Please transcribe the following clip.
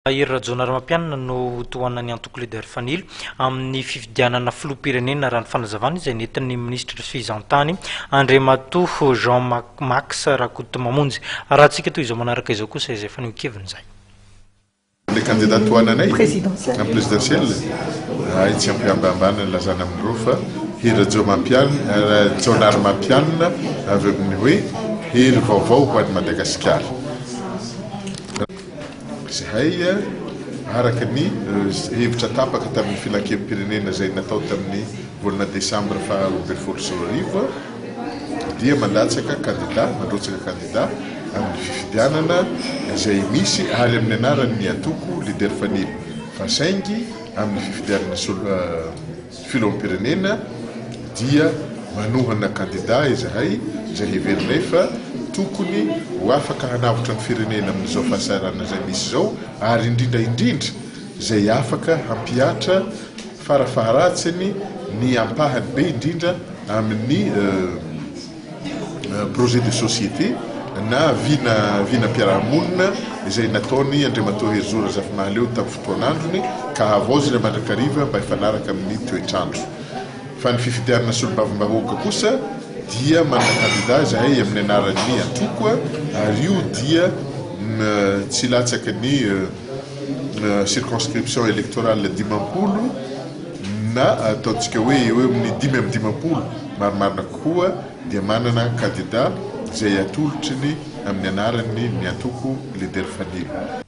Ira Jonarmapianina no tohanany antoko leader fanilo amin'ny fifidianana filoham-pirenena raha ny fanazavana izay nentin'ny ministra fizantany Andriamatoa Jean Max Rakotamamonjy. Raha antsika toy izao manaraka izao kosa izay faneho keviny izay. Les candidats tohananay présidentielle itsy ampiambambana lazana amin'ireo fa Ira Jonarmapianina avy amin'ny hoe hery vaovao ho an'i Madagasikara. Zahay araka ny hevitra tapaka tamin'ny filankam-pirenena izay natao tamin'ny volana Desambra 2024 dia mandatsaka candidat amin'ny fifidianana izay misy ary amin'ny anaran'ny antoko leader fanilo fa saingy amin'ny fifidianana filoham-pirenena dia manohana candidat izahay izay heverinay fa tokony ho afaka hanavotra ny firenena amin'izao fahasarana izay misy izao ary indrindra izay afaka hampiatra farafaharatsiny ny ampahany be indrindra amin'ny projet de société na vina mpiarahamonina izay nataony Andriamatoa Hery Rajaonamaleo tamin'ny fotoan'androny ka havaozina mandrakariva mba hifanaraka amin'ny toetrandro. Fa ny fifidianana solombavam-bahoaka kosa dia manana candidat izahay amin'ny anaran'ny antoko ary io dia tsy latsaka ny circonscription électorale 10 na ataontsika hoe eo amin'ny 5 marimarina kokoa dia manana candidat izay atolotry ny amin'ny anaran'ny antoko leader fanilo.